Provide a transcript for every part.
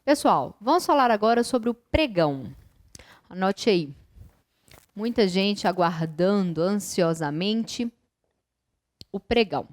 Pessoal, vamos falar agora sobre o pregão. Anote aí. Muita gente aguardando ansiosamente o pregão.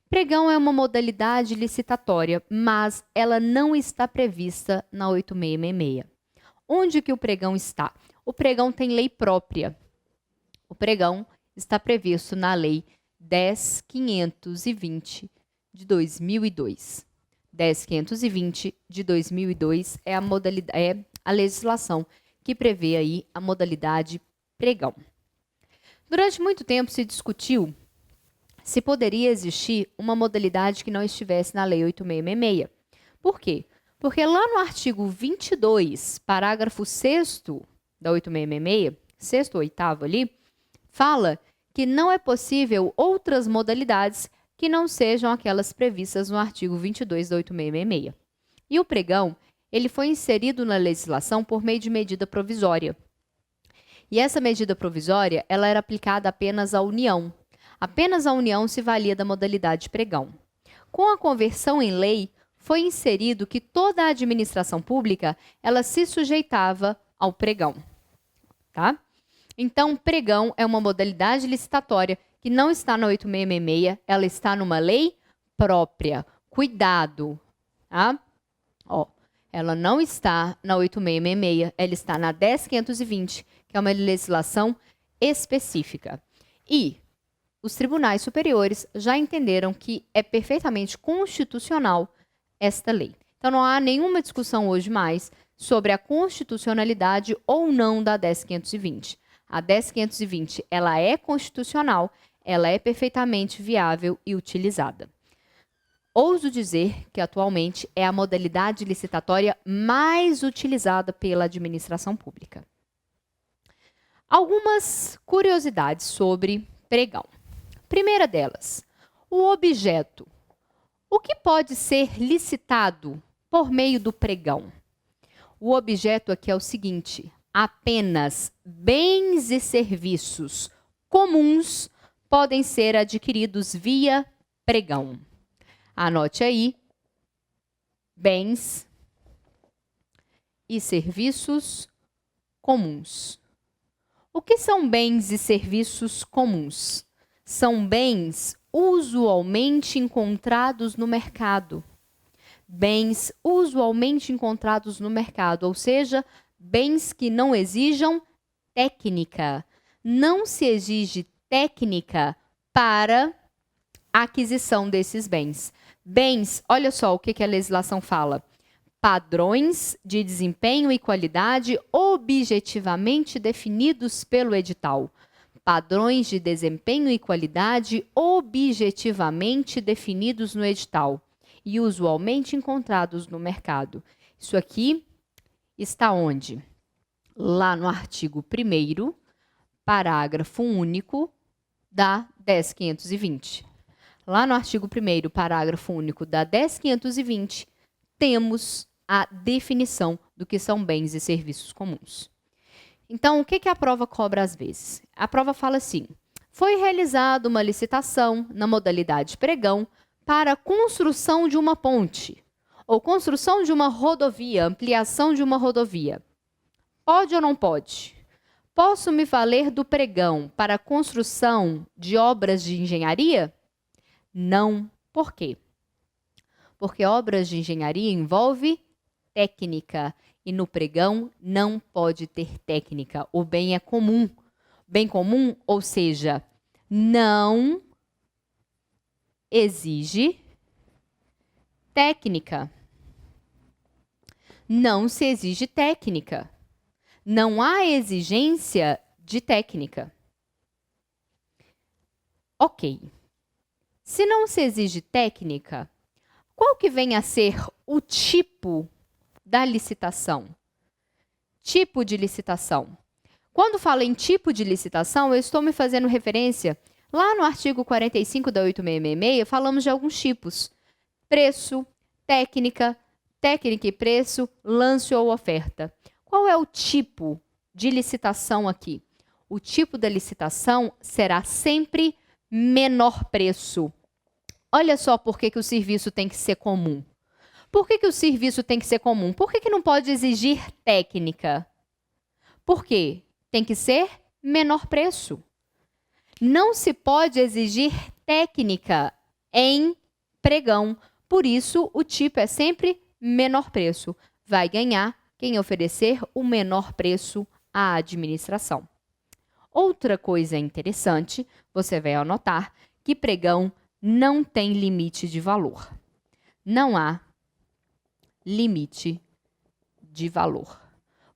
Pregão é uma modalidade licitatória, mas ela não está prevista na 8666. Onde que o pregão está? O pregão tem lei própria. O pregão está previsto na Lei 10.520 de 2002. 10.520 de 2002 é a legislação que prevê aí a modalidade pregão. Durante muito tempo se discutiu se poderia existir uma modalidade que não estivesse na Lei 8666. Por quê? Porque lá no artigo 22, parágrafo 6º da 8666, 6º ou 8º ali, fala que não é possível outras modalidades que não sejam aquelas previstas no artigo 22 da 8666. E o pregão, ele foi inserido na legislação por meio de medida provisória. E essa medida provisória, ela era aplicada apenas à União. Apenas a União se valia da modalidade pregão. Com a conversão em lei, foi inserido que toda a administração pública, ela se sujeitava ao pregão, tá? Então, pregão é uma modalidade licitatória que não está na 8666, ela está numa lei própria. Cuidado, tá? Ó, ela não está na 8666, ela está na 10.520, que é uma legislação específica. E os tribunais superiores já entenderam que é perfeitamente constitucional esta lei. Então, não há nenhuma discussão hoje mais sobre a constitucionalidade ou não da 10.520. A 10.520, ela é constitucional, ela é perfeitamente viável e utilizada. Ouso dizer que atualmente é a modalidade licitatória mais utilizada pela administração pública. Algumas curiosidades sobre pregão. Primeira delas, o objeto. O que pode ser licitado por meio do pregão? O objeto aqui é o seguinte: apenas bens e serviços comuns podem ser adquiridos via pregão. Anote aí, bens e serviços comuns. O que são bens e serviços comuns? São bens usualmente encontrados no mercado. Bens usualmente encontrados no mercado, ou seja, bens que não exijam técnica. Não se exige técnica para a aquisição desses bens. Bens, olha só o que a legislação fala. Padrões de desempenho e qualidade objetivamente definidos pelo edital. Padrões de desempenho e qualidade objetivamente definidos no edital e usualmente encontrados no mercado. Isso aqui está onde? Lá no artigo 1º, parágrafo único da 10.520. Lá no artigo 1º, parágrafo único da 10.520, temos a definição do que são bens e serviços comuns. Então, o que a prova cobra às vezes? A prova fala assim: foi realizada uma licitação na modalidade pregão para a construção de uma ponte ou construção de uma rodovia, ampliação de uma rodovia. Pode ou não pode? Posso me valer do pregão para a construção de obras de engenharia? Não. Por quê? Porque obras de engenharia envolve técnica e no pregão não pode ter técnica. O bem é comum. Bem comum, ou seja, não exige técnica. Não se exige técnica. Não há exigência de técnica. Ok. Se não se exige técnica, qual que vem a ser o tipo da licitação? Tipo de licitação. Quando falo em tipo de licitação, eu estou me fazendo referência. Lá no artigo 45 da 8666, falamos de alguns tipos. Preço, técnica, técnica e preço, lance ou oferta. Qual é o tipo de licitação aqui? O tipo da licitação será sempre menor preço. Olha só por que o serviço tem que ser comum. Por que o serviço tem que ser comum? Por que não pode exigir técnica? Por quê? Tem que ser menor preço. Não se pode exigir técnica em pregão. Por isso, o tipo é sempre menor preço. Vai ganhar quem oferecer o menor preço à administração. Outra coisa interessante, você vai anotar que pregão não tem limite de valor. Não há limite de valor.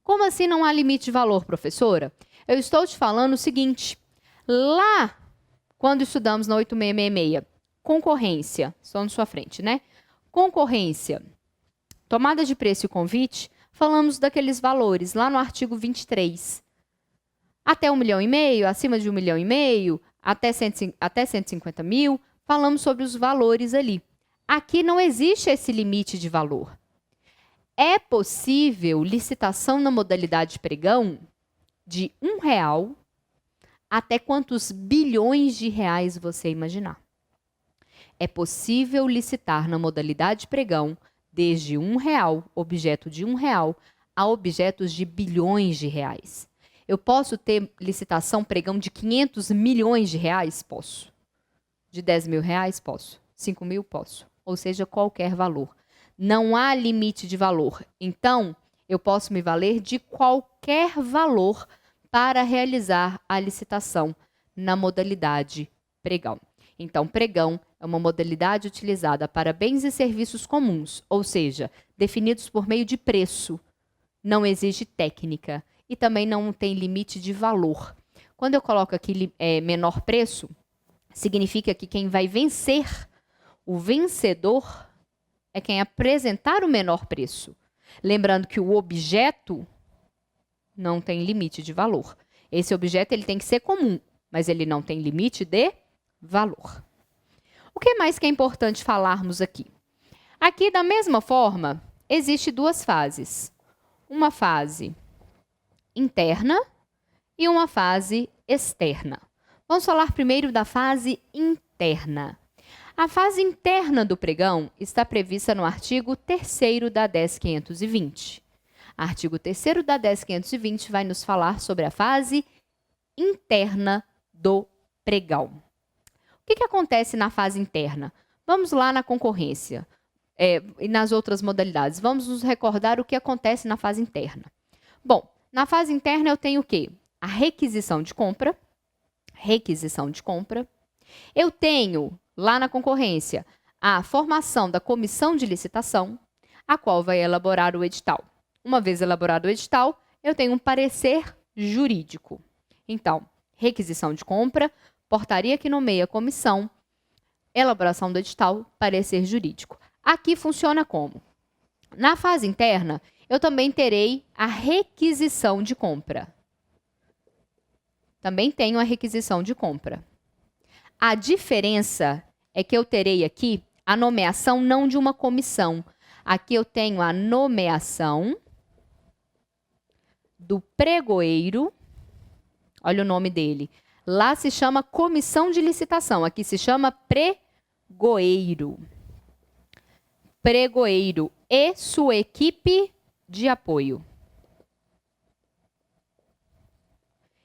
Como assim não há limite de valor, professora? Eu estou te falando o seguinte, lá quando estudamos na 8666, concorrência, só na sua frente, né? Concorrência, tomada de preço e convite, falamos daqueles valores lá no artigo 23. Até 1,5 milhão, acima de 1,5 milhão, até 150 mil, falamos sobre os valores ali. Aqui não existe esse limite de valor. É possível licitação na modalidade pregão de R$1 até quantos bilhões de reais você imaginar. É possível licitar na modalidade pregão desde R$1, objeto de R$1, a objetos de bilhões de reais. Eu posso ter licitação pregão de 500 milhões de reais? Posso. De 10 mil reais? Posso. 5 mil? Posso. Ou seja, qualquer valor. Não há limite de valor. Então, eu posso me valer de qualquer valor para realizar a licitação na modalidade pregão. Então, pregão é uma modalidade utilizada para bens e serviços comuns, ou seja, definidos por meio de preço. Não exige técnica e também não tem limite de valor. Quando eu coloco aqui menor preço, significa que quem vai vencer, o vencedor, é quem apresentar o menor preço. Lembrando que o objeto não tem limite de valor. Esse objeto ele tem que ser comum, mas ele não tem limite de valor. O que mais que é importante falarmos aqui? Aqui, da mesma forma, existe duas fases. Uma fase interna e uma fase externa. Vamos falar primeiro da fase interna. A fase interna do pregão está prevista no artigo 3º da 10.520. Artigo 3º da 10.520 vai nos falar sobre a fase interna do pregão. O que acontece na fase interna? Vamos lá na concorrência e nas outras modalidades. Vamos nos recordar o que acontece na fase interna. Bom, na fase interna eu tenho o quê? A requisição de compra. Eu tenho, lá na concorrência, a formação da comissão de licitação, a qual vai elaborar o edital. Uma vez elaborado o edital, eu tenho um parecer jurídico. Então, requisição de compra, portaria que nomeia a comissão, elaboração do edital, parecer jurídico. Aqui funciona como? Na fase interna, eu também terei a requisição de compra. Também tenho a requisição de compra. A diferença é que eu terei aqui a nomeação não de uma comissão. Aqui eu tenho a nomeação do pregoeiro. Olha o nome dele. Lá se chama comissão de licitação. Aqui se chama pregoeiro. Pregoeiro e sua equipe de apoio.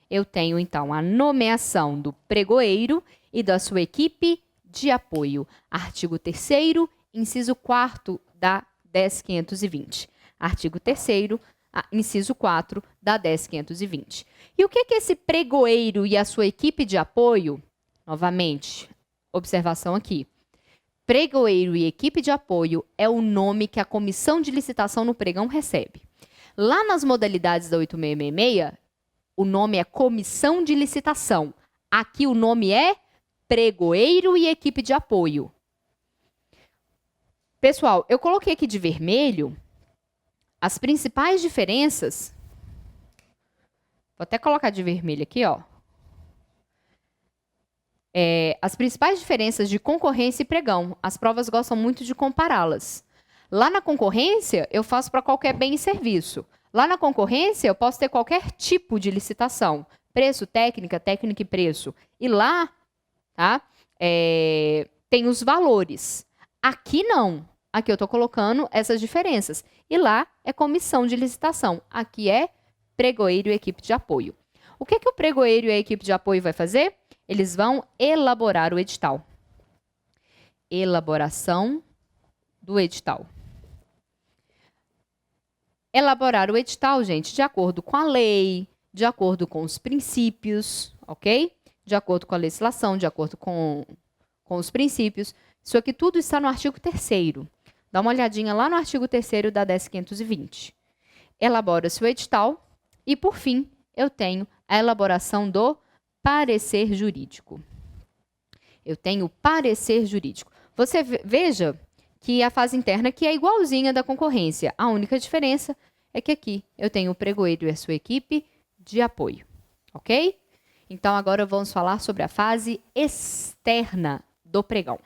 Eu tenho, então, a nomeação do pregoeiro e da sua equipe de apoio. Artigo 3º, inciso 4º da 10.520. Artigo 3º, inciso 4 da 10.520. E o que é esse pregoeiro e a sua equipe de apoio? Novamente, observação aqui. Pregoeiro e equipe de apoio é o nome que a comissão de licitação no pregão recebe. Lá nas modalidades da 8666, o nome é comissão de licitação. Aqui o nome é pregoeiro e equipe de apoio. Pessoal, eu coloquei aqui de vermelho as principais diferenças. Vou até colocar de vermelho aqui, ó. As principais diferenças de concorrência e pregão. As provas gostam muito de compará-las. Lá na concorrência, eu faço para qualquer bem e serviço. Lá na concorrência, eu posso ter qualquer tipo de licitação. Preço, técnica, técnica e preço. E lá, tá? Tem os valores. Aqui não. aqui eu estou colocando essas diferenças. E lá é comissão de licitação. Aqui é pregoeiro e equipe de apoio. O que o pregoeiro e a equipe de apoio vai fazer? Eles vão elaborar o edital. Elaboração do edital. Elaborar o edital, gente, de acordo com a lei, de acordo com os princípios, ok? De acordo com a legislação, de acordo com os princípios. Isso aqui tudo está no artigo 3º. Dá uma olhadinha lá no artigo 3º da 10.520. Elabora-se o edital e, por fim, eu tenho a elaboração do parecer jurídico. Eu tenho o parecer jurídico. Você veja que a fase interna aqui é igualzinha da concorrência. A única diferença é que aqui eu tenho o pregoeiro e a sua equipe de apoio, ok? Então, agora vamos falar sobre a fase externa do pregão.